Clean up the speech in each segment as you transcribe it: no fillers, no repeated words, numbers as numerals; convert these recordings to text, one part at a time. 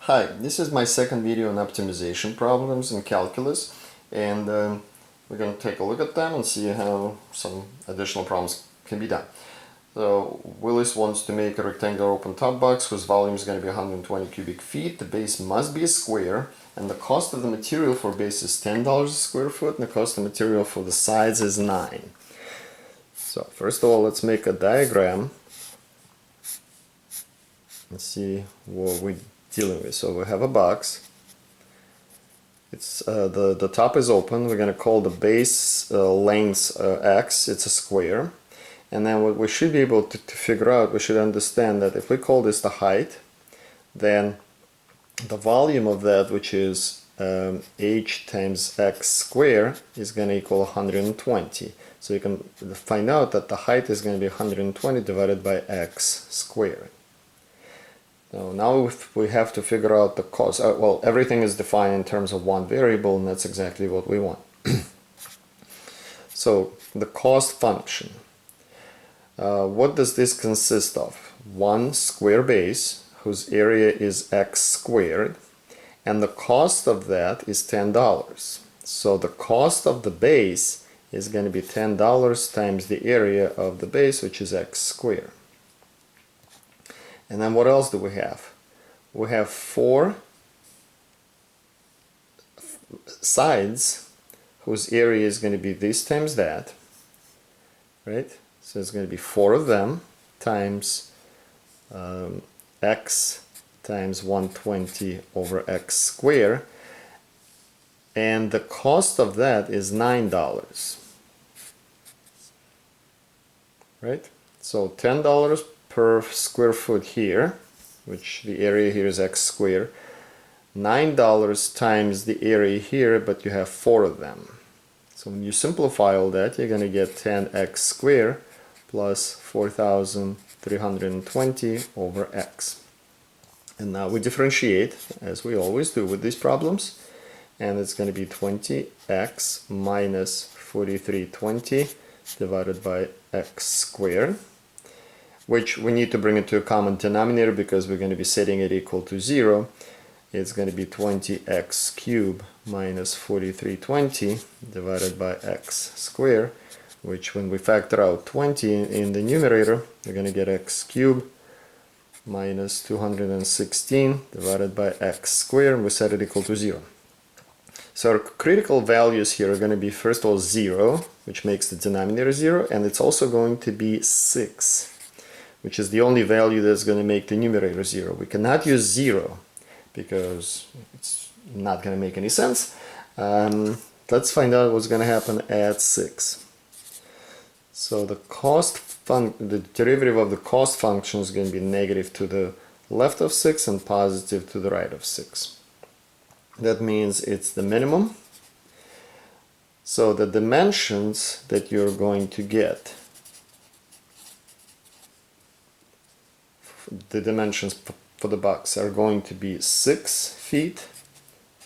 Hi, this is my second video on optimization problems in calculus, and we're going to take a look at them and see how some additional problems can be done. So Willis wants to make a rectangular open top box whose volume is going to be 120 cubic feet. The base must be a square, and the cost of the material for base is $10 a square foot, and the cost of material for the sides is $9. So first of all, let's make a diagram and see what we're dealing with. So we have a box. It's the top is open. We're going to call the base length x. It's a square. And then what we should be able to figure out, we should understand that if we call this the height, then the volume of that, which is h times x squared, is going to equal 120. So you can find out that the height is going to be 120 divided by x squared. Now we have to figure out the cost. Well, everything is defined in terms of one variable, and that's exactly what we want. So the cost function. What does this consist of? One square base whose area is x squared, and the cost of that is $10. So the cost of the base is going to be $10 times the area of the base, which is x squared. And then what else do we have? We have 4 sides whose area is going to be this times that, right? So it's going to be 4 of them times x times 120 over x squared, and the cost of that is $9, right? So $10 per square foot here, which the area here is x squared, $9 times the area here, but you have 4 of them. So when you simplify all that, you're going to get 10x squared plus 4,320 over x. And now we differentiate, as we always do with these problems, and it's going to be 20x minus 4320 divided by x squared, which we need to bring it to a common denominator because we're going to be setting it equal to 0. It's going to be 20x cubed minus 4320 divided by x squared, which when we factor out 20 in the numerator, we're going to get x cubed minus 216 divided by x squared, and we set it equal to 0. So our critical values here are going to be, first of all, 0, which makes the denominator 0, and it's also going to be 6, which is the only value that's going to make the numerator 0. We cannot use 0 because it's not going to make any sense. Let's find out what's going to happen at 6. So the derivative of the cost function is going to be negative to the left of 6 and positive to the right of 6. That means it's the minimum. So the dimensions that you're going to get, the dimensions for the box are going to be 6 feet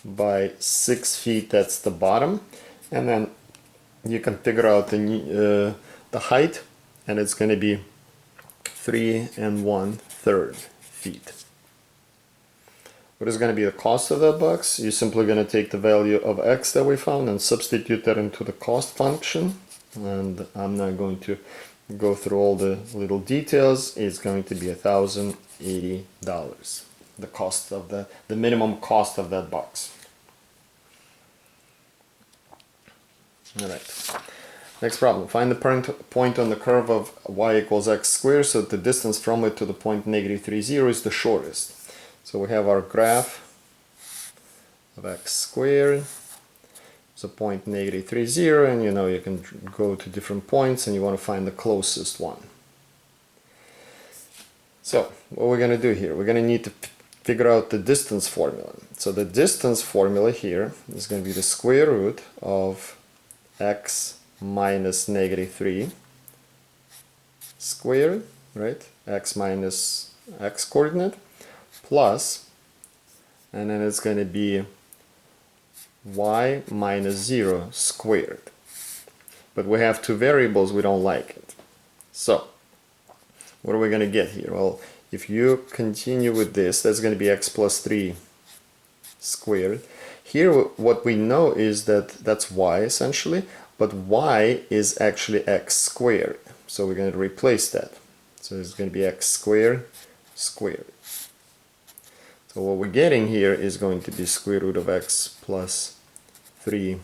by 6 feet, that's the bottom, and then you can figure out the height, and it's going to be 3 1/3 feet. What is going to be the cost of that box? You're simply going to take the value of x that we found and substitute that into the cost function, and I'm not going to go through all the little details. It's going to be $1,080, the cost of the minimum cost of that box. All right. Next problem. Find the point on the curve of y equals x squared so that the distance from it to the point negative 3, 0 is the shortest. So we have our graph of x squared. It's a point negative 3, 0, and you can go to different points and you want to find the closest one. So what we're going to do here, we're going to need to figure out the distance formula. So the distance formula here is going to be the square root of x minus negative 3 squared, right? X minus x coordinate plus, and then it's going to be y minus 0 squared. But we have two variables, we don't like it. So what are we going to get here? Well, if you continue with this, that's going to be x plus 3 squared. Here what we know is that that's y essentially, but y is actually x squared. So we're going to replace that. So it's going to be x squared squared. So what we're getting here is going to be square root of x plus 3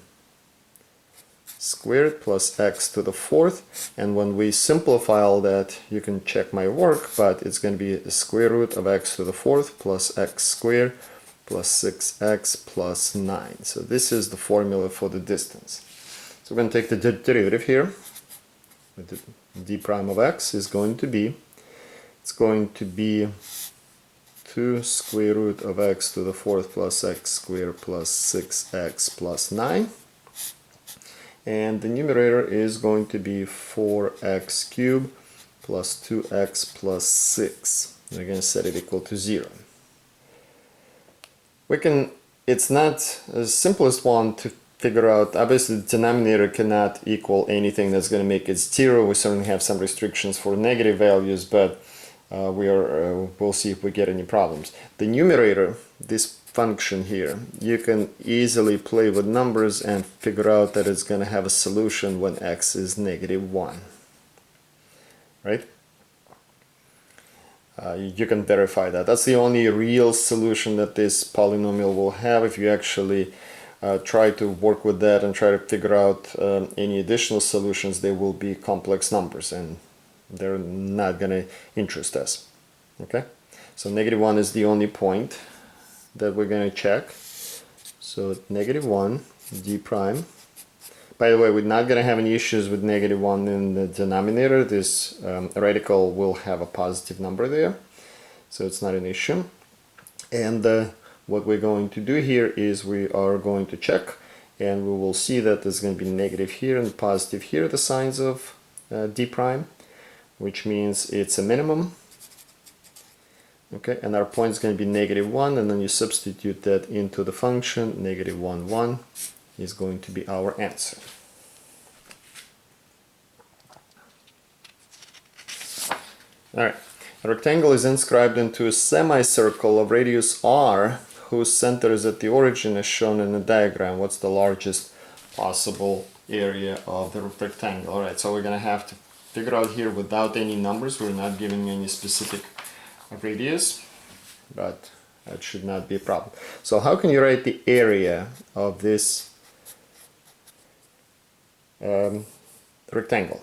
squared plus x to the fourth, and when we simplify all that, you can check my work, but it's going to be the square root of x to the fourth plus x squared plus 6x plus 9. So this is the formula for the distance. So we're going to take the derivative here. The d prime of x is going to be, it's going to be 2 square root of x to the fourth plus x squared plus 6x plus 9. And the numerator is going to be 4x cubed plus 2x plus 6. We're going to set it equal to 0. It's not the simplest one to figure out. Obviously the denominator cannot equal anything that's going to make it 0. We certainly have some restrictions for negative values, but we'll see if we get any problems. The numerator, this function here, you can easily play with numbers and figure out that it's going to have a solution when x is -1, right? You can verify that. That's the only real solution that this polynomial will have. If you actually try to work with that and try to figure out any additional solutions, they will be complex numbers and they're not going to interest us. Okay, so -1 is the only point that we're going to check. So -1 d prime. By the way, we're not going to have any issues with -1 in the denominator. This radical will have a positive number there, so it's not an issue. And what we're going to do here is we are going to check, and we will see that there's going to be negative here and positive here, the signs of d prime, which means it's a minimum. Okay, and our point is going to be -1, and then you substitute that into the function. -1, 1 is going to be our answer. Alright, a rectangle is inscribed into a semicircle of radius r, whose center is at the origin as shown in the diagram. What's the largest possible area of the rectangle? Alright, so we're going to have to figure out here without any numbers. We're not giving any specific radius, but that should not be a problem. So how can you write the area of this rectangle?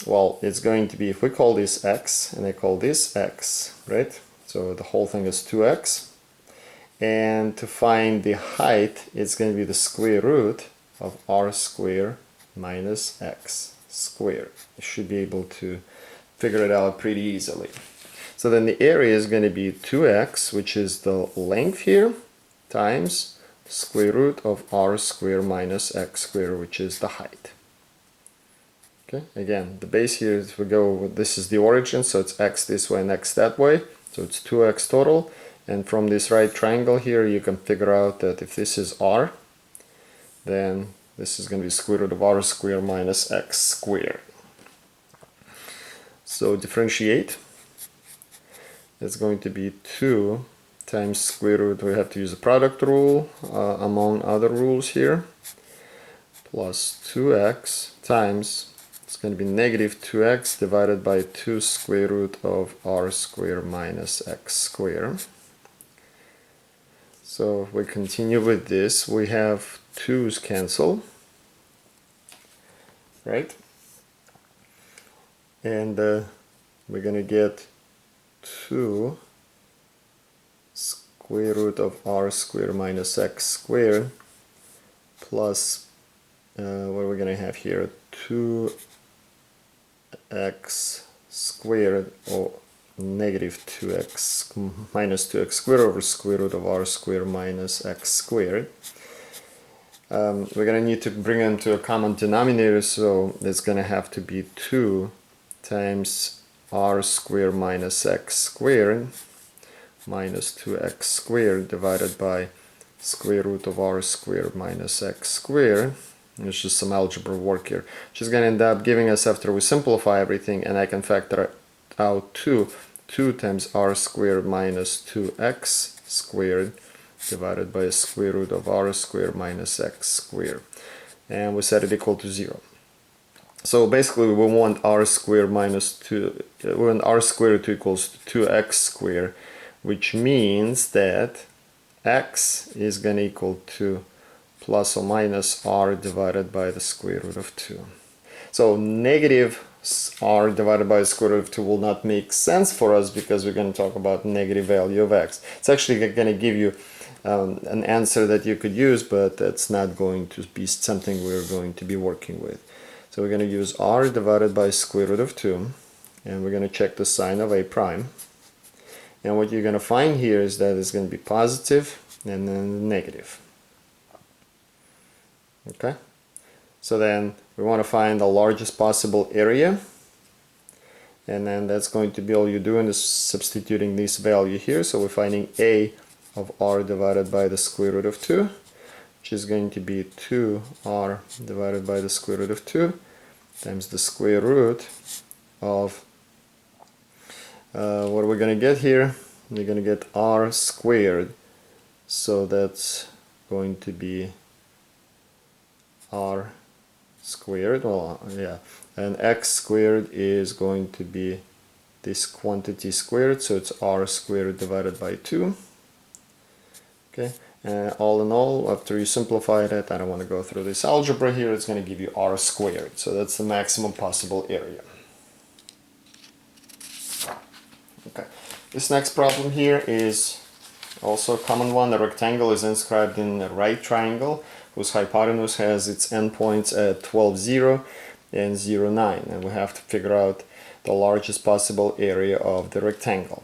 Well, it's going to be, if we call this x and I call this x, right? So the whole thing is 2x, and to find the height, it's going to be the square root of r squared minus x squared. You should be able to figure it out pretty easily. So then the area is going to be 2x, which is the length here, times the square root of r squared minus x squared, which is the height. Okay, again, the base here is, we go with, this is the origin, so it's x this way and x that way, so it's 2x total. And from this right triangle here, you can figure out that if this is r, then this is going to be square root of r squared minus x squared. So differentiate. It's going to be 2 times square root, we have to use the product rule among other rules here, plus 2x times, it's going to be -2x divided by 2 square root of r squared minus x squared. So if we continue with this, we have 2's cancel, right? And we're going to get 2 square root of r squared minus x squared plus, what are we going to have here? 2x squared, or -2x minus 2x squared over square root of r squared minus x squared. We're going to need to bring them to a common denominator, so it's going to have to be 2 times r squared minus x squared minus 2x squared divided by square root of r squared minus x squared. It's just some algebra work here, which is going to end up giving us, after we simplify everything and I can factor out 2, 2 times r squared minus 2x squared divided by square root of r squared minus x squared. And we set it equal to 0. So basically we want r squared minus 2, we want r squared to equals to 2x squared, which means that x is going to equal to plus or minus r divided by the square root of 2. So negative r divided by the square root of 2 will not make sense for us because we're going to talk about negative value of x. It's actually going to give you an answer that you could use, but that's not going to be something we're going to be working with. So we're going to use r divided by square root of 2, and we're going to check the sign of a prime. And what you're going to find here is that it's going to be positive and then negative. Okay? So then we want to find the largest possible area. And then that's going to be all you're doing is substituting this value here. So we're finding a of r divided by the square root of 2, which is going to be 2r divided by the square root of 2 times the square root of what are we going to get here? We're going to get r squared, so that's going to be r squared, well, yeah, and x squared is going to be this quantity squared, so it's r squared divided by 2. Okay, and all in all, after you simplify it, I don't want to go through this algebra here, it's going to give you r squared, so that's the maximum possible area. Okay, this next problem here is also a common one. The rectangle is inscribed in a right triangle whose hypotenuse has its endpoints at 12, 0 and 0, 9, and we have to figure out the largest possible area of the rectangle.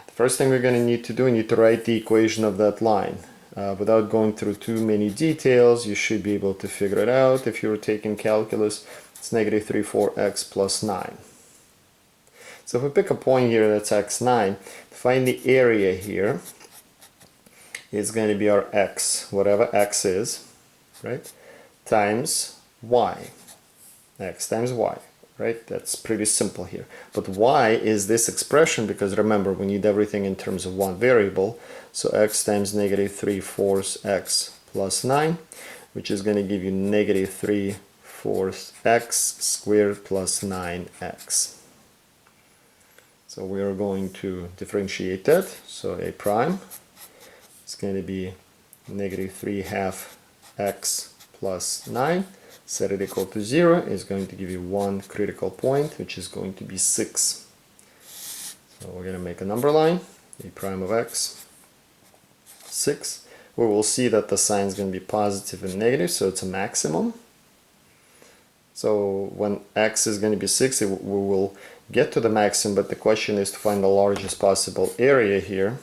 The first thing we're going to need to do, we need to write the equation of that line. Without going through too many details, you should be able to figure it out. If you're taking calculus, it's negative 3, 4x plus 9. So if we pick a point here that's x9, to find the area here, it's going to be our x, whatever x is, right, times y. X times y, right? That's pretty simple here. But y is this expression because remember, we need everything in terms of one variable. So x times negative 3/4 x plus 9, which is going to give you negative 3/4 x squared plus 9x. So we are going to differentiate that. So a prime is going to be negative 3/2 x plus 9. Set it equal to 0 is going to give you one critical point, which is going to be 6. So we're going to make a number line, a prime of x, 6. We will see that the sign is going to be positive and negative, so it's a maximum. So when x is going to be 6, we will get to the maximum, but the question is to find the largest possible area here.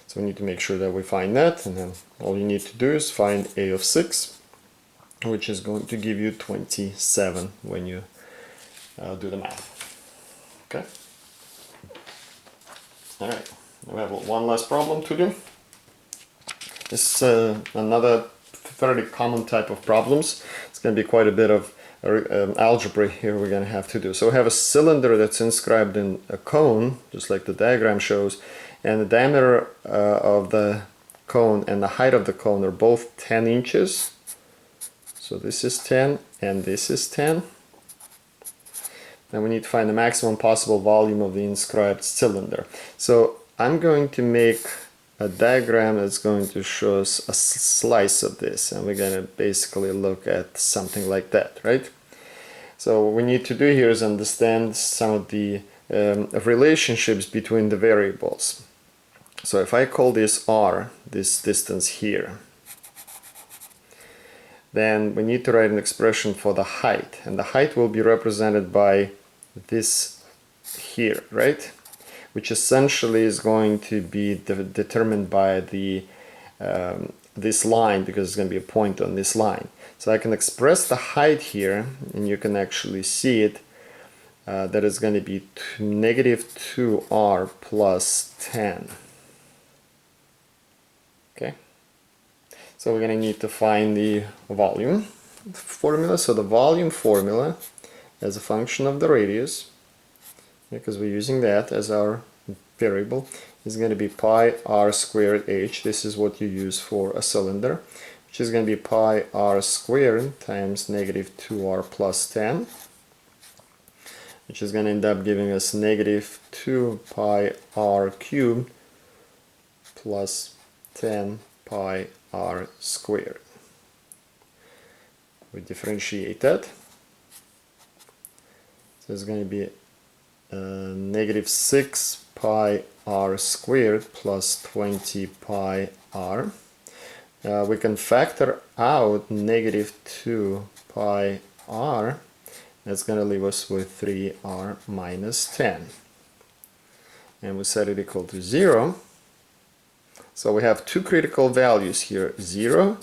So we need to make sure that we find that, and then all you need to do is find a of 6, which is going to give you 27 when you do the math. Okay. All right. We have one last problem to do. This is another fairly common type of problems. It's going to be quite a bit of algebra here we're going to have to do. So we have a cylinder that's inscribed in a cone, just like the diagram shows, and the diameter of the cone and the height of the cone are both 10 inches. So this is 10 and this is 10. Then we need to find the maximum possible volume of the inscribed cylinder. So I'm going to make a diagram that's going to show us a slice of this, and we're going to basically look at something like that, right? So what we need to do here is understand some of the relationships between the variables. So if I call this r, this distance here, then we need to write an expression for the height, and the height will be represented by this here, right? Which essentially is going to be determined by the this line, because it's going to be a point on this line. So I can express the height here, and you can actually see it, that is going to be negative 2r plus 10. Okay. So we're going to need to find the volume formula. So the volume formula as a function of the radius, because we're using that as our variable, is going to be pi r squared h. This is what you use for a cylinder, which is going to be pi r squared times negative 2r plus 10, which is going to end up giving us negative 2 pi r cubed plus 10 pi r squared. We differentiate that. So it's going to be negative 6 pi r squared plus 20 pi r. We can factor out negative 2 pi r. That's going to leave us with 3r minus 10. And we set it equal to 0. So we have two critical values here, 0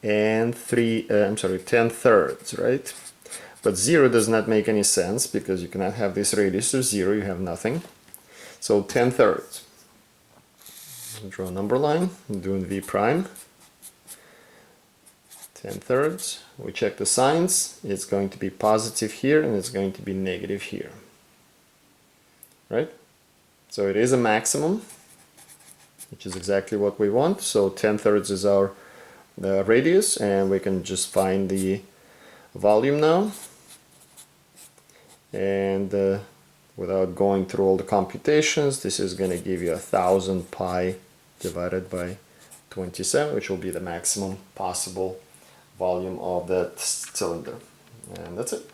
and 10 thirds, right? But 0 does not make any sense because you cannot have this radius of 0, you have nothing. So 10 thirds. Draw a number line, I'm doing V prime. 10 thirds. We check the signs. It's going to be positive here and it's going to be negative here. Right? So it is a maximum, which is exactly what we want. So 10 thirds is our radius, and we can just find the volume now. And without going through all the computations, this is going to give you 1000 pi divided by 27, which will be the maximum possible volume of that cylinder. And that's it.